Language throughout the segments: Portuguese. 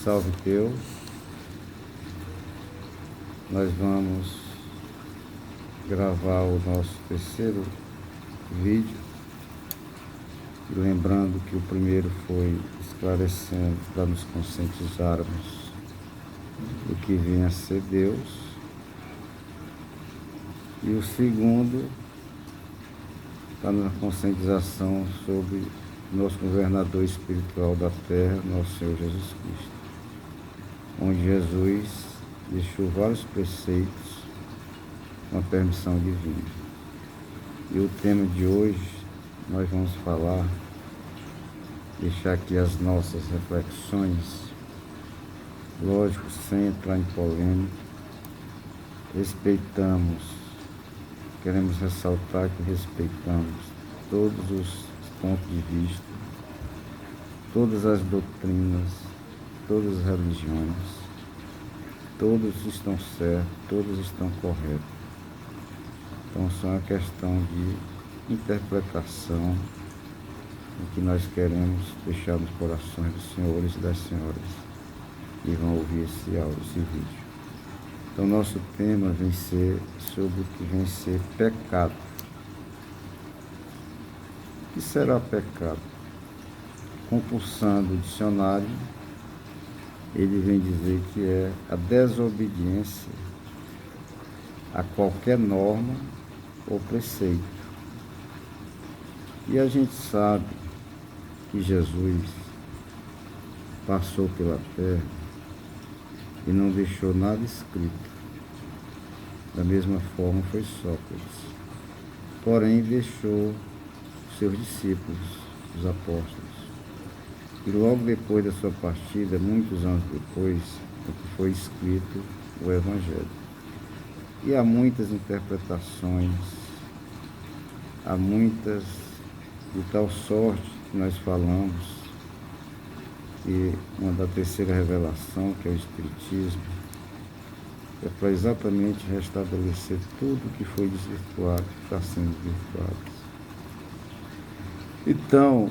Salve Deus. Nós vamos gravar o nosso terceiro vídeo, lembrando que o primeiro foi esclarecendo para nos conscientizarmos do que vinha a ser Deus, e o segundo está na conscientização sobre nosso governador espiritual da terra, nosso Senhor Jesus Cristo, onde Jesus deixou vários preceitos com a permissão divina. E o tema de hoje nós vamos falar, deixar aqui as nossas reflexões, lógico, sem entrar em polêmica. Queremos ressaltar que respeitamos todos os pontos de vista, todas as doutrinas, todas as religiões, todos estão certos, todos estão corretos. Então, só uma questão de interpretação o que nós queremos deixar nos corações dos senhores e das senhoras que vão ouvir esse áudio, esse vídeo. Então, nosso tema vem ser sobre o que vem ser pecado. O que será pecado? Compulsando o dicionário, ele vem dizer que é a desobediência a qualquer norma ou preceito. E a gente sabe que Jesus passou pela terra e não deixou nada escrito. Da mesma forma foi Sócrates. Porém, deixou seus discípulos, os apóstolos. E logo depois da sua partida, muitos anos depois, é que foi escrito o Evangelho. E há muitas interpretações, há muitas, de tal sorte que nós falamos, que uma da terceira revelação, que é o Espiritismo, é para exatamente restabelecer tudo que foi desvirtuado, que está sendo desvirtuado. Então,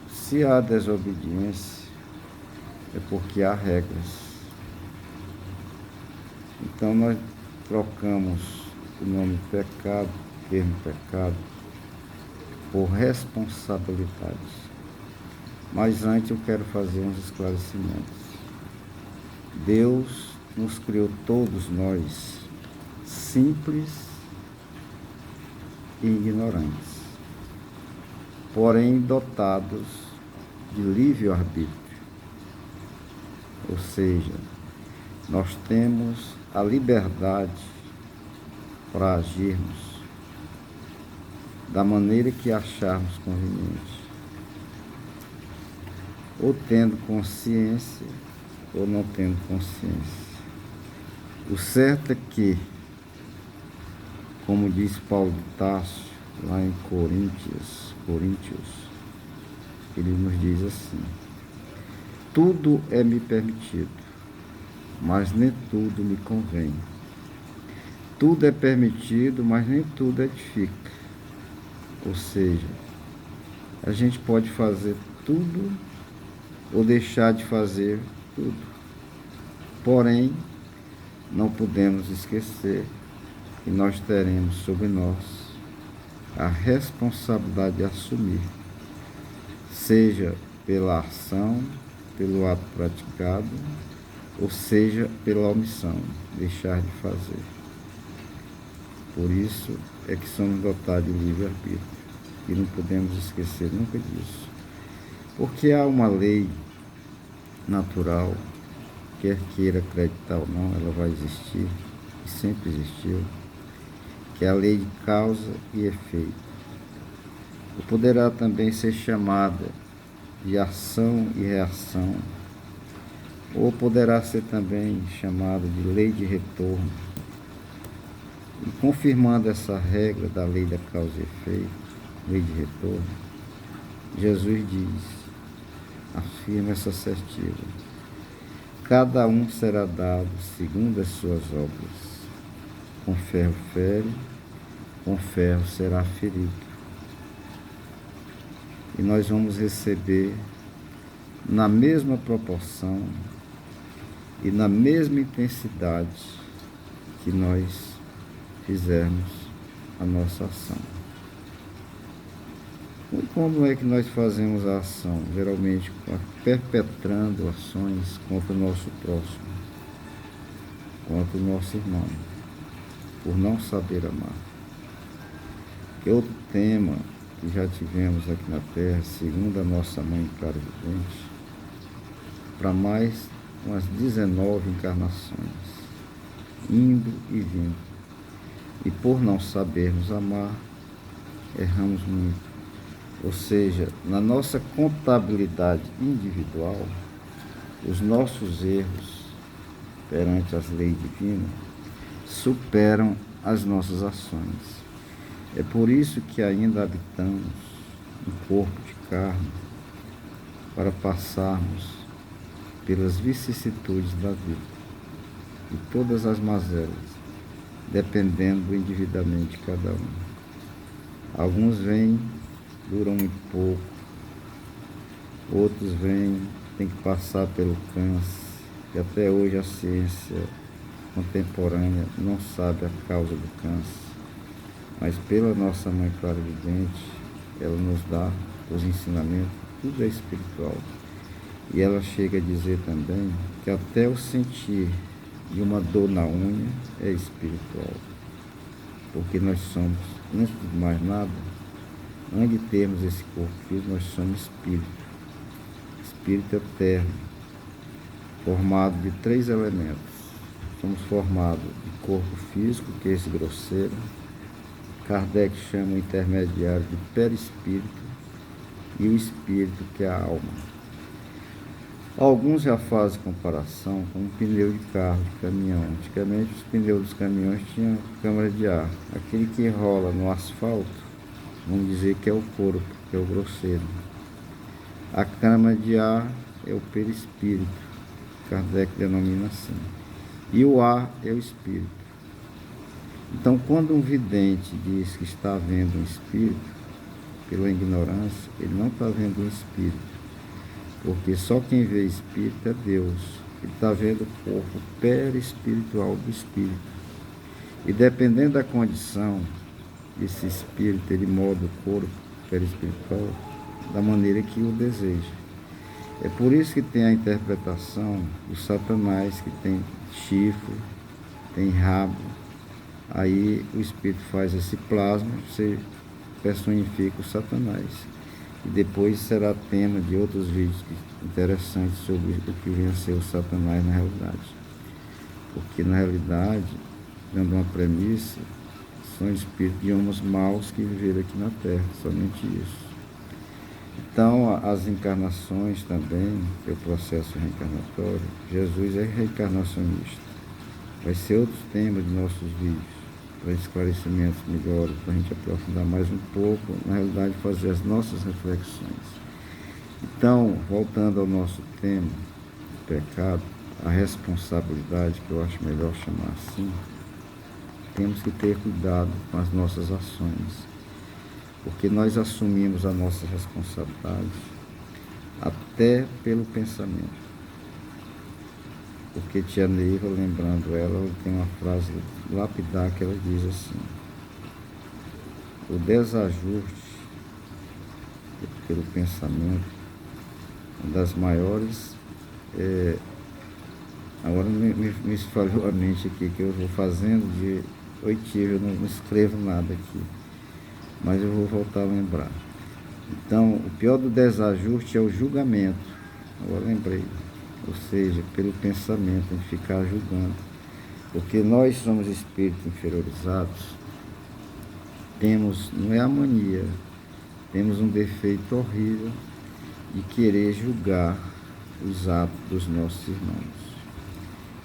se há desobediência, é porque há regras. Então, nós trocamos o nome pecado, o termo pecado, por responsabilidade. Mas antes eu quero fazer uns esclarecimentos. Deus nos criou todos nós simples e ignorantes, porém dotados de livre-arbítrio. Ou seja, nós temos a liberdade para agirmos da maneira que acharmos conveniente, ou tendo consciência ou não tendo consciência. O certo é que, como diz Paulo de Tarso, lá em Coríntios, ele nos diz assim: tudo é me permitido, mas nem tudo me convém. Tudo é permitido, mas nem tudo edifica. Ou seja, a gente pode fazer tudo ou deixar de fazer tudo. Porém, não podemos esquecer que nós teremos sobre nós a responsabilidade de assumir, seja pela ação, pelo ato praticado, ou seja pela omissão, deixar de fazer. Por isso é que somos dotados de livre-arbítrio, e não podemos esquecer nunca disso. Porque há uma lei natural, quer queira acreditar ou não, ela vai existir, e sempre existiu, que é a lei de causa e efeito. E poderá também ser chamada de ação e reação, ou poderá ser também chamada de lei de retorno. E confirmando essa regra da lei da causa e efeito, lei de retorno, Jesus diz, afirma essa assertiva: cada um será dado segundo as suas obras. Com ferro fere, com ferro será ferido. E nós vamos receber na mesma proporção e na mesma intensidade que nós fizermos a nossa ação. E como é que nós fazemos a ação? Geralmente perpetrando ações contra o nosso próximo, contra o nosso irmão, por não saber amar. Que outro tema que já tivemos aqui na Terra, segundo a nossa mãe clarividente, para mais umas 19 encarnações, indo e vindo. E por não sabermos amar, erramos muito. Ou seja, na nossa contabilidade individual, os nossos erros perante as leis divinas superam as nossas ações. É por isso que ainda habitamos um corpo de carne, para passarmos pelas vicissitudes da vida e todas as mazelas, dependendo individualmente de cada um. Alguns vêm, duram muito pouco, outros vêm, tem que passar pelo câncer, e até hoje a ciência contemporânea não sabe a causa do câncer, mas pela nossa mãe clarividente, ela nos dá os ensinamentos, tudo é espiritual. E ela chega a dizer também que até o sentir de uma dor na unha é espiritual. Porque nós somos, antes de mais nada, antes de termos esse corpo físico, nós somos espírito. Espírito eterno, formado de 3 elementos. Somos formados de corpo físico, que é esse grosseiro. Kardec chama o intermediário de perispírito, e o espírito, que é a alma. Alguns já fazem comparação com um pneu de carro, de caminhão. Antigamente os pneus dos caminhões tinham câmara de ar. Aquele que rola no asfalto, vamos dizer que é o corpo, que é o grosseiro. A câmara de ar é o perispírito, Kardec denomina assim. E o ar é o espírito. Então, quando um vidente diz que está vendo um espírito, pela ignorância, ele não está vendo um espírito, porque só quem vê espírito é Deus. Ele está vendo o corpo perispiritual do espírito. E dependendo da condição desse espírito, ele molda o corpo perispiritual da maneira que o deseja. É por isso que tem a interpretação do Satanás, que tem chifre, tem rabo. Aí o espírito faz esse plasma, você personifica o Satanás. E depois será tema de outros vídeos interessantes sobre o que vem a ser o Satanás na realidade. Porque na realidade, dando uma premissa, são espíritos de homens maus que viveram aqui na Terra, somente isso. Então, as encarnações também, que é o processo reencarnatório, Jesus é reencarnacionista. Vai ser outros temas de nossos vídeos, para esclarecimentos melhores, para a gente aprofundar mais um pouco, na realidade fazer as nossas reflexões. Então, voltando ao nosso tema, o pecado, a responsabilidade, que eu acho melhor chamar assim, temos que ter cuidado com as nossas ações, porque nós assumimos a nossa responsabilidade até pelo pensamento. Porque tia Neiva, lembrando ela tem uma frase lapidar que ela diz assim: o desajuste pelo pensamento, uma das maiores, agora me falhou a mente aqui, que eu vou fazendo de oitivo, eu não escrevo nada aqui, mas eu vou voltar a lembrar. Então, o pior do desajuste é o julgamento, agora lembrei. Ou seja, pelo pensamento, em ficar julgando. Porque nós somos espíritos inferiorizados, temos, não é a mania, temos um defeito horrível de querer julgar os atos dos nossos irmãos.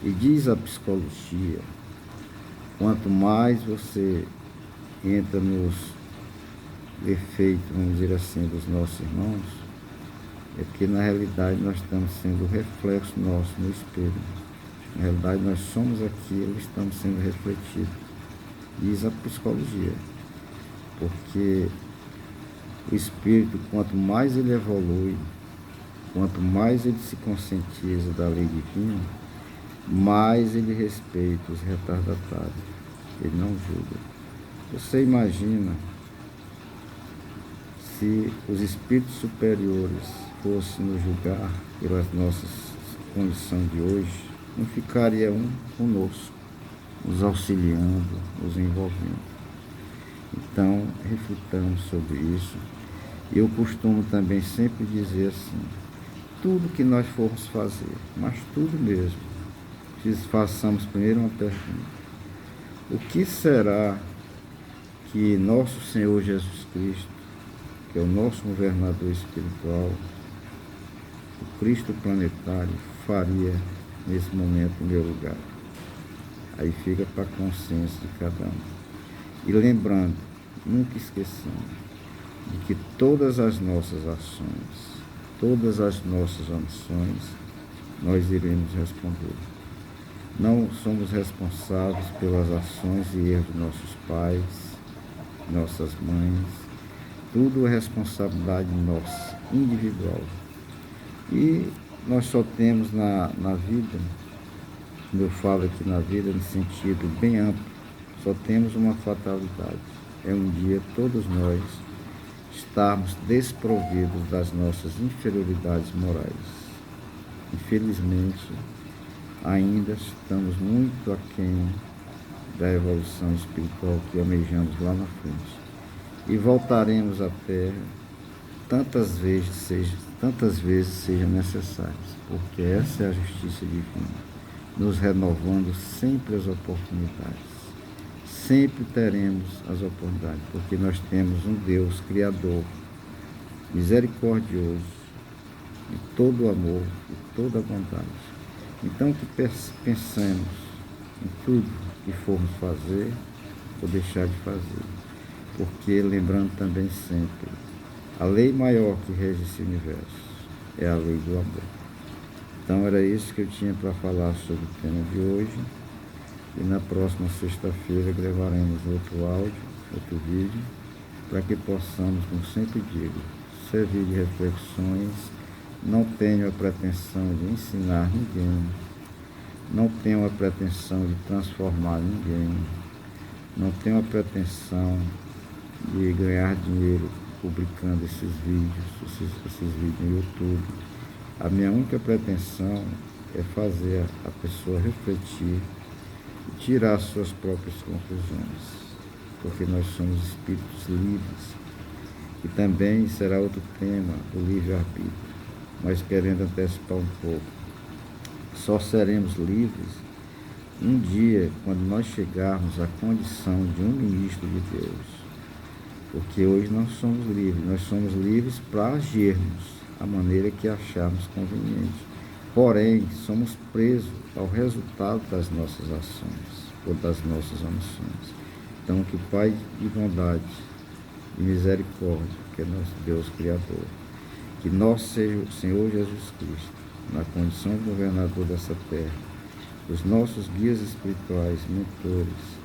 E diz a psicologia, quanto mais você entra nos defeitos, vamos dizer assim, dos nossos irmãos, é porque na realidade nós estamos sendo o reflexo nosso no espelho. Na realidade nós somos aquilo que estamos sendo refletidos. Diz a psicologia. Porque o espírito, quanto mais ele evolui, quanto mais ele se conscientiza da lei divina, mais ele respeita os retardatários. Ele não julga. Você imagina se os espíritos superiores fossem nos julgar pelas nossas condições de hoje, não ficaria um conosco, nos auxiliando, nos envolvendo. Então, reflitamos sobre isso. Eu costumo também sempre dizer assim, tudo que nós formos fazer, mas tudo mesmo, façamos primeiro uma pergunta. O que será que nosso Senhor Jesus Cristo, que é o nosso governador espiritual, o Cristo planetário, faria nesse momento no meu lugar? Aí fica para a consciência de cada um. E lembrando, nunca esquecendo, de que todas as nossas ações, todas as nossas omissões, nós iremos responder. Não somos responsáveis pelas ações e erros de nossos pais, nossas mães. Tudo é responsabilidade nossa, individual. E nós só temos na vida, como eu falo aqui na vida, no sentido bem amplo, só temos uma fatalidade. É um dia todos nós estarmos desprovidos das nossas inferioridades morais. Infelizmente, ainda estamos muito aquém da evolução espiritual que almejamos lá na frente. E voltaremos à Terra tantas vezes sejam necessárias, porque essa é a justiça divina, nos renovando sempre as oportunidades. Sempre teremos as oportunidades, porque nós temos um Deus Criador, misericordioso, de todo o amor, de toda a bondade. Então que pensemos em tudo que formos fazer ou deixar de fazer, porque lembrando também sempre, a lei maior que rege esse universo é a lei do amor. Então era isso que eu tinha para falar sobre o tema de hoje. E na próxima sexta-feira gravaremos outro áudio, outro vídeo, para que possamos, como sempre digo, servir de reflexões. Não tenho a pretensão de ensinar ninguém, não tenho a pretensão de transformar ninguém, não tenho a pretensão de ganhar dinheiro publicando esses vídeos no YouTube. A minha única pretensão é fazer a pessoa refletir e tirar suas próprias conclusões, porque nós somos espíritos livres. E também será outro tema, o livre-arbítrio, mas querendo antecipar um pouco. Só seremos livres um dia, quando nós chegarmos à condição de um ministro de Deus. Porque hoje nós somos livres para agirmos da maneira que acharmos conveniente. Porém, somos presos ao resultado das nossas ações ou das nossas omissões. Então, que o Pai de bondade e misericórdia, que é nosso Deus Criador, que nosso Senhor Jesus Cristo, na condição de governador dessa terra, os nossos guias espirituais, mentores,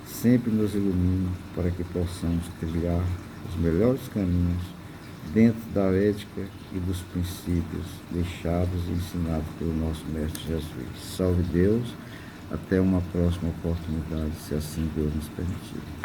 sempre nos ilumine para que possamos trilhar os melhores caminhos dentro da ética e dos princípios deixados e ensinados pelo nosso Mestre Jesus. Salve Deus, até uma próxima oportunidade, se assim Deus nos permitir.